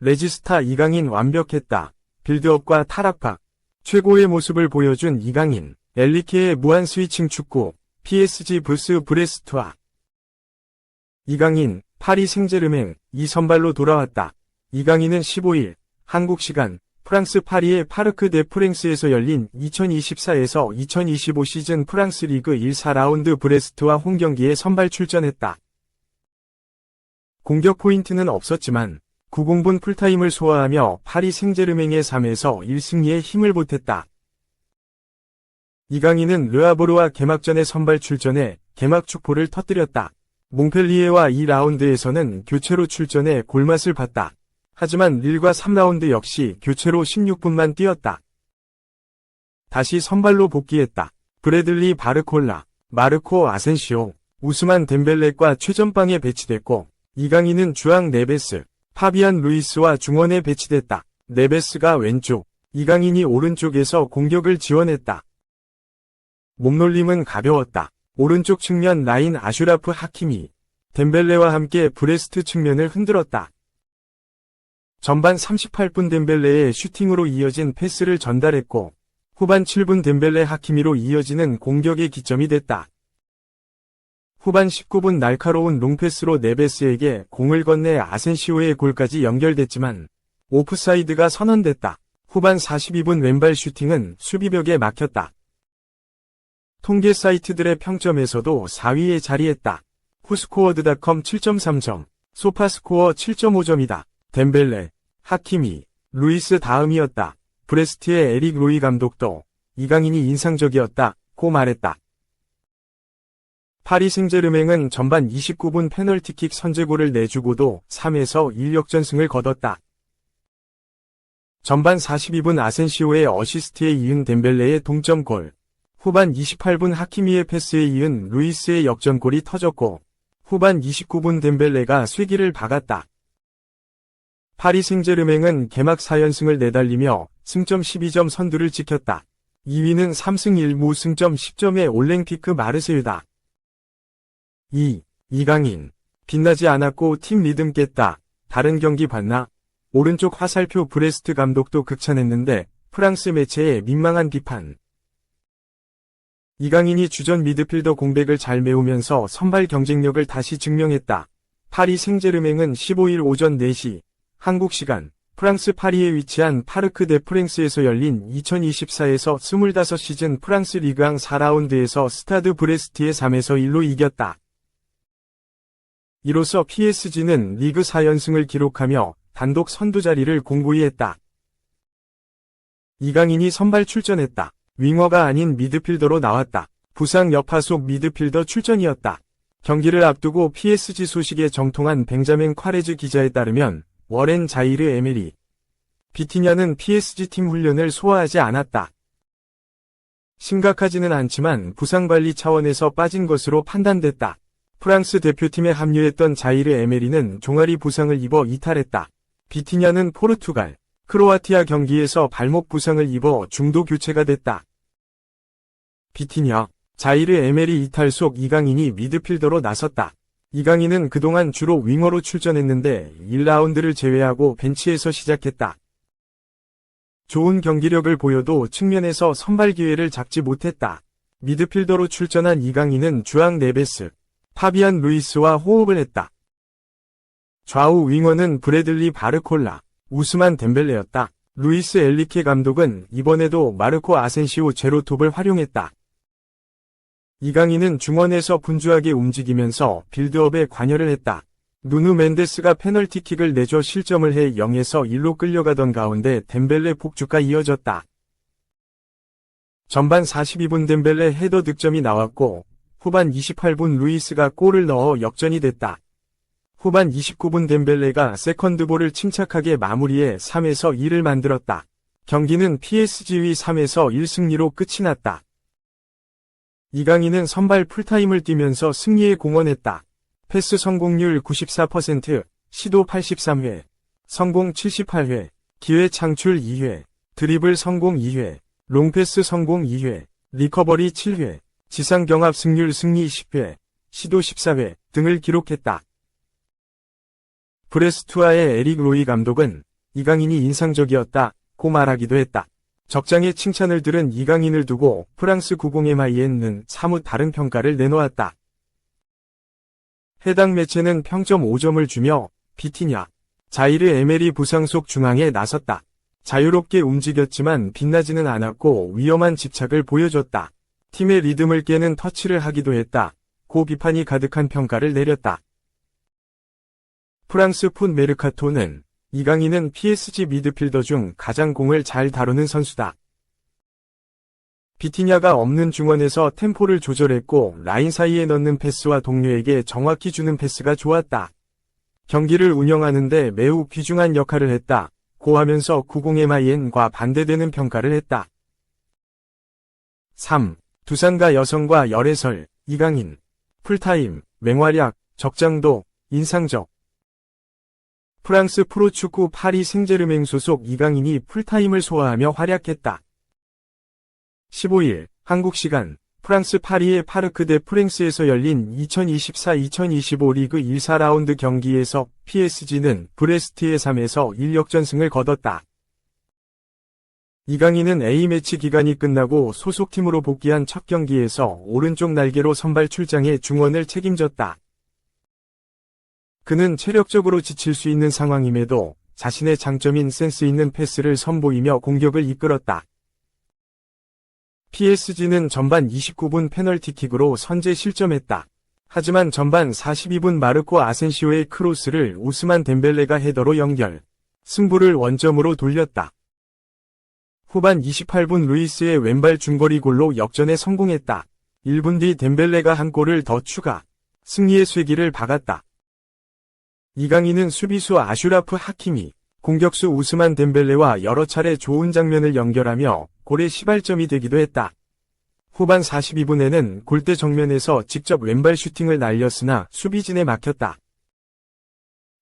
레지스타 이강인 완벽했다. 빌드업과 타락박. 최고의 모습을 보여준 이강인. 엘리케의 무한 스위칭 축구. PSG 부스 브레스트와 이강인, 파리 생제르맹, 이 선발로 돌아왔다. 이강인은 15일, 한국 시간, 프랑스 파리의 파르크 데 프랭스에서 열린 2024에서 2025 시즌 프랑스 리그 1 4라운드 브레스트와 홈경기에 선발 출전했다. 공격 포인트는 없었지만 90분 풀타임을 소화하며 파리 생제르맹의 3에서 1승리에 힘을 보탰다. 이강인은 르아보르와 개막전에 선발 출전해 개막 축포를 터뜨렸다. 몽펠리에와 2라운드에서는 교체로 출전해 골맛을 봤다. 하지만 릴과 3라운드 역시 교체로 16분만 뛰었다. 다시 선발로 복귀했다. 브래들리 바르콜라, 마르코 아센시오, 우스만 덴벨레과 최전방에 배치됐고 이강인은 주앙 네베스, 파비안 루이스와 중원에 배치됐다. 네베스가 왼쪽, 이강인이 오른쪽에서 공격을 지원했다. 몸놀림은 가벼웠다. 오른쪽 측면 라인 아슈라프 하키미, 덴벨레와 함께 브레스트 측면을 흔들었다. 전반 38분 덴벨레의 슈팅으로 이어진 패스를 전달했고 후반 7분 덴벨레 하키미로 이어지는 공격의 기점이 됐다. 후반 19분 날카로운 롱패스로 네베스에게 공을 건네 아센시오의 골까지 연결됐지만 오프사이드가 선언됐다. 후반 42분 왼발 슈팅은 수비벽에 막혔다. 통계 사이트들의 평점에서도 4위에 자리했다. 후스코어드닷컴 7.3점, 소파스코어 7.5점이다. 덴벨레, 하키미, 루이스 다음이었다. 브레스트의 에릭 로이 감독도 이강인이 인상적이었다고 말했다. 파리 생제르맹은 전반 29분 페널티킥 선제골을 내주고도 3에서 1 역전승을 거뒀다. 전반 42분 아센시오의 어시스트에 이은 덴벨레의 동점골, 후반 28분 하키미의 패스에 이은 루이스의 역전골이 터졌고 후반 29분 덴벨레가 쐐기를 박았다. 파리 생제르맹은 개막 4연승을 내달리며 승점 12점 선두를 지켰다. 2위는 3승 1무 승점 10점의 올랭피크 마르세유다. 이강인. 빛나지 않았고 팀 리듬 깼다. 다른 경기 봤나? 오른쪽 화살표 브레스트 감독도 극찬했는데 프랑스 매체의 민망한 비판. 이강인이 주전 미드필더 공백을 잘 메우면서 선발 경쟁력을 다시 증명했다. 파리 생제르맹은 15일 오전 4시 한국 시간 프랑스 파리에 위치한 파르크 데 프랭스에서 열린 2024에서 25시즌 프랑스 리그앙 4라운드에서 스타드 브레스트의 3에서 1로 이겼다. 이로써 PSG는 리그 4연승을 기록하며 단독 선두 자리를 공고히 했다. 이강인이 선발 출전했다. 윙어가 아닌 미드필더로 나왔다. 부상 여파 속 미드필더 출전이었다. 경기를 앞두고 PSG 소식에 정통한 벤자민 콰레즈 기자에 따르면 워렌 자이르 에메리, 비티냐는 PSG 팀 훈련을 소화하지 않았다. 심각하지는 않지만 부상관리 차원에서 빠진 것으로 판단됐다. 프랑스 대표팀에 합류했던 자이르 에메리는 종아리 부상을 입어 이탈했다. 비티냐는 포르투갈, 크로아티아 경기에서 발목 부상을 입어 중도 교체가 됐다. 비티냐, 자이르 에메리 이탈 속 이강인이 미드필더로 나섰다. 이강인은 그동안 주로 윙어로 출전했는데 1라운드를 제외하고 벤치에서 시작했다. 좋은 경기력을 보여도 측면에서 선발 기회를 잡지 못했다. 미드필더로 출전한 이강인은 주앙 네베스, 파비안 루이스와 호흡을 했다. 좌우 윙어는 브래들리 바르콜라, 우스만 덴벨레였다. 루이스 엘리케 감독은 이번에도 마르코 아센시오 제로톱을 활용했다. 이강인은 중원에서 분주하게 움직이면서 빌드업에 관여를 했다. 누누 멘데스가 페널티킥을 내줘 실점을 해 0에서 1로 끌려가던 가운데 덴벨레 폭주가 이어졌다. 전반 42분 덴벨레 헤더 득점이 나왔고 후반 28분 루이스가 골을 넣어 역전이 됐다. 후반 29분 덴벨레가 세컨드볼을 침착하게 마무리해 3에서 2를 만들었다. 경기는 PSG의 3에서 1 승리로 끝이 났다. 이강인은 선발 풀타임을 뛰면서 승리에 공헌했다. 패스 성공률 94%, 시도 83회, 성공 78회, 기회 창출 2회, 드리블 성공 2회, 롱패스 성공 2회, 리커버리 7회, 지상경합 승률 승리 10회, 시도 14회 등을 기록했다. 브레스투아의 에릭 로이 감독은 이강인이 인상적이었다고 말하기도 했다. 적장의 칭찬을 들은 이강인을 두고 프랑스 90MIN은 사뭇 다른 평가를 내놓았다. 해당 매체는 평점 5점을 주며 비티냐, 자이르 에메리 부상 속 중앙에 나섰다. 자유롭게 움직였지만 빛나지는 않았고 위험한 집착을 보여줬다. 팀의 리듬을 깨는 터치를 하기도 했다. 고 비판이 가득한 평가를 내렸다. 프랑스 풋 메르카토는 이강인은 PSG 미드필더 중 가장 공을 잘 다루는 선수다. 비티냐가 없는 중원에서 템포를 조절했고 라인 사이에 넣는 패스와 동료에게 정확히 주는 패스가 좋았다. 경기를 운영하는데 매우 귀중한 역할을 했다. 고 하면서 90MIN과 반대되는 평가를 했다. 3. 두산과 여성과 열애설, 이강인. 풀타임, 맹활약, 적장도, 인상적. 프랑스 프로축구 파리 생제르맹 소속 이강인이 풀타임을 소화하며 활약했다. 15일, 한국 시간, 프랑스 파리의 파르크 데 프랭스에서 열린 2024-2025 리그 1, 4라운드 경기에서 PSG는 브레스트의 3에서 1역전승을 거뒀다. 이강인은 A매치 기간이 끝나고 소속팀으로 복귀한 첫 경기에서 오른쪽 날개로 선발 출장해 중원을 책임졌다. 그는 체력적으로 지칠 수 있는 상황임에도 자신의 장점인 센스 있는 패스를 선보이며 공격을 이끌었다. PSG는 전반 29분 페널티킥으로 선제 실점했다. 하지만 전반 42분 마르코 아센시오의 크로스를 우스만 덴벨레가 헤더로 연결. 승부를 원점으로 돌렸다. 후반 28분 루이스의 왼발 중거리 골로 역전에 성공했다. 1분 뒤 덴벨레가 한 골을 더 추가. 승리의 쐐기를 박았다. 이강인은 수비수 아슈라프 하키미, 공격수 우스만 덴벨레와 여러 차례 좋은 장면을 연결하며 골의 시발점이 되기도 했다. 후반 42분에는 골대 정면에서 직접 왼발 슈팅을 날렸으나 수비진에 막혔다.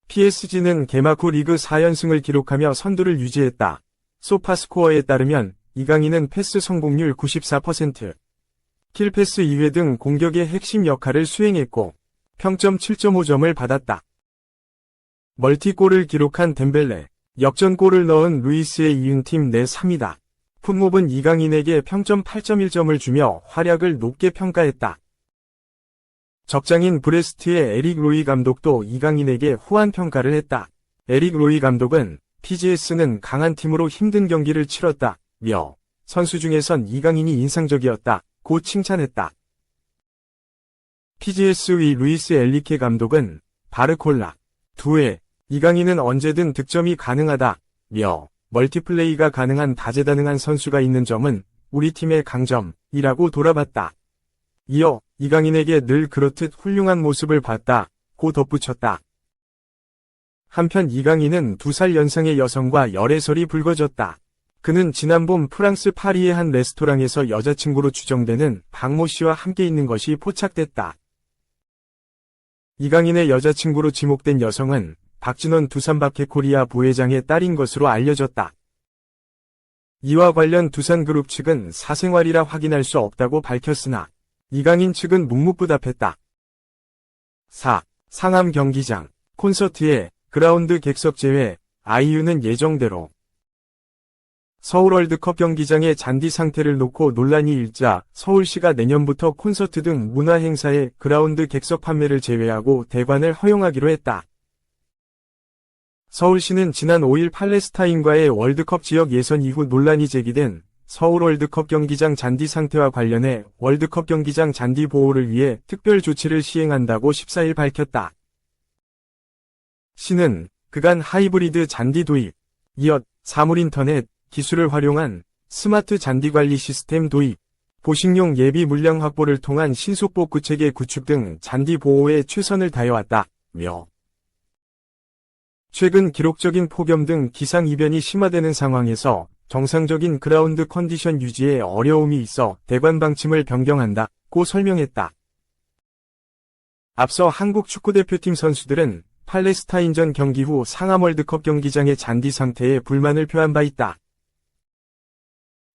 PSG는 개막 후 리그 4연승을 기록하며 선두를 유지했다. 소파스코어에 따르면 이강인은 패스 성공률 94%, 킬패스 2회 등 공격의 핵심 역할을 수행했고 평점 7.5점을 받았다. 멀티골을 기록한 덴벨레, 역전골을 넣은 루이스의 이윤팀 내 3위다. 풋몹은 이강인에게 평점 8.1점을 주며 활약을 높게 평가했다. 적장인 브레스트의 에릭 로이 감독도 이강인에게 후한 평가를 했다. 에릭 로이 감독은 PGS는 강한 팀으로 힘든 경기를 치렀다며 선수 중에선 이강인이 인상적이었다고 칭찬했다. PGS의 루이스 엘리케 감독은 바르콜라 2회, 이강인은 언제든 득점이 가능하다며 멀티플레이가 가능한 다재다능한 선수가 있는 점은 우리 팀의 강점이라고 돌아봤다. 이어 이강인에게 늘 그렇듯 훌륭한 모습을 봤다고 덧붙였다. 한편 이강인은 2살 연상의 여성과 열애설이 불거졌다. 그는 지난 봄 프랑스 파리의 한 레스토랑에서 여자친구로 추정되는 박모 씨와 함께 있는 것이 포착됐다. 이강인의 여자친구로 지목된 여성은 박진원 두산바케 코리아 부회장의 딸인 것으로 알려졌다. 이와 관련 두산그룹 측은 사생활이라 확인할 수 없다고 밝혔으나 이강인 측은 묵묵부답했다. 4. 상암 경기장, 콘서트에 그라운드 객석 제외, 아이유는 예정대로. 서울 월드컵 경기장의 잔디 상태를 놓고 논란이 일자 서울시가 내년부터 콘서트 등 문화행사의 그라운드 객석 판매를 제외하고 대관을 허용하기로 했다. 서울시는 지난 5일 팔레스타인과의 월드컵 지역 예선 이후 논란이 제기된 서울 월드컵 경기장 잔디 상태와 관련해 월드컵 경기장 잔디 보호를 위해 특별 조치를 시행한다고 14일 밝혔다. 시는 그간 하이브리드 잔디 도입, 이어 사물인터넷 기술을 활용한 스마트 잔디 관리 시스템 도입, 보식용 예비 물량 확보를 통한 신속보 구체계 구축 등 잔디 보호에 최선을 다해왔다며 최근 기록적인 폭염 등 기상이변이 심화되는 상황에서 정상적인 그라운드 컨디션 유지에 어려움이 있어 대관 방침을 변경한다고 설명했다. 앞서 한국 축구대표팀 선수들은 팔레스타인전 경기 후 상암 월드컵 경기장의 잔디 상태에 불만을 표한 바 있다.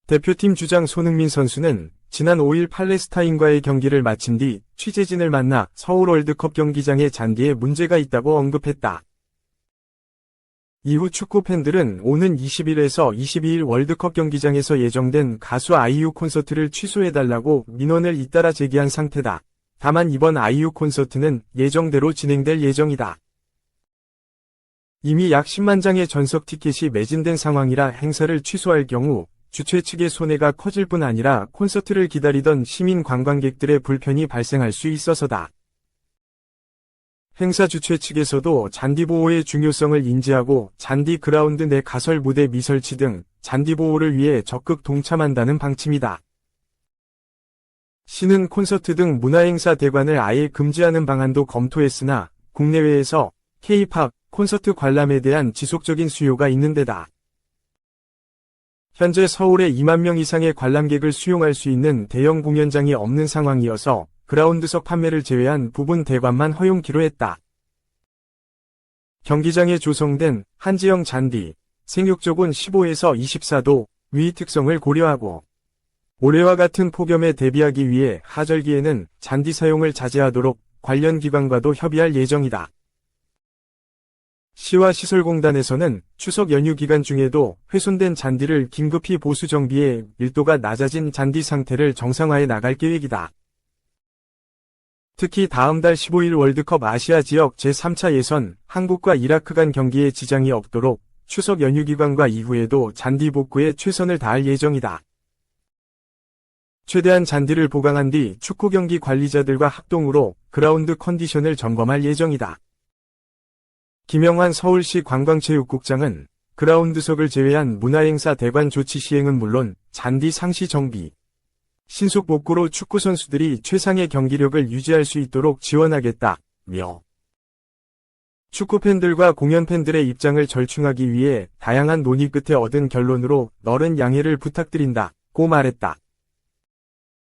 대표팀 주장 손흥민 선수는 지난 5일 팔레스타인과의 경기를 마친 뒤 취재진을 만나 서울 월드컵 경기장의 잔디에 문제가 있다고 언급했다. 이후 축구 팬들은 오는 20일에서 22일 월드컵 경기장에서 예정된 가수 아이유 콘서트를 취소해달라고 민원을 잇따라 제기한 상태다. 다만 이번 아이유 콘서트는 예정대로 진행될 예정이다. 이미 약 10만 장의 전석 티켓이 매진된 상황이라 행사를 취소할 경우 주최 측의 손해가 커질 뿐 아니라 콘서트를 기다리던 시민 관광객들의 불편이 발생할 수 있어서다. 행사 주최 측에서도 잔디 보호의 중요성을 인지하고 잔디 그라운드 내 가설 무대 미설치 등 잔디 보호를 위해 적극 동참한다는 방침이다. 시는 콘서트 등 문화행사 대관을 아예 금지하는 방안도 검토했으나 국내외에서 K-팝 콘서트 관람에 대한 지속적인 수요가 있는 데다 현재 서울에 2만 명 이상의 관람객을 수용할 수 있는 대형 공연장이 없는 상황이어서 그라운드석 판매를 제외한 부분 대관만 허용키로 했다. 경기장에 조성된 한지형 잔디, 생육적은 15에서 24도, 위 특성을 고려하고 올해와 같은 폭염에 대비하기 위해 하절기에는 잔디 사용을 자제하도록 관련 기관과도 협의할 예정이다. 시와 시설공단에서는 추석 연휴 기간 중에도 훼손된 잔디를 긴급히 보수 정비해 밀도가 낮아진 잔디 상태를 정상화해 나갈 계획이다. 특히 다음 달 15일 월드컵 아시아 지역 제3차 예선 한국과 이라크 간 경기에 지장이 없도록 추석 연휴 기간과 이후에도 잔디 복구에 최선을 다할 예정이다. 최대한 잔디를 보강한 뒤 축구 경기 관리자들과 합동으로 그라운드 컨디션을 점검할 예정이다. 김영환 서울시 관광체육국장은 그라운드석을 제외한 문화행사 대관 조치 시행은 물론 잔디 상시 정비, 신속 복구로 축구 선수들이 최상의 경기력을 유지할 수 있도록 지원하겠다며 축구 팬들과 공연 팬들의 입장을 절충하기 위해 다양한 논의 끝에 얻은 결론으로 너른 양해를 부탁드린다고 말했다.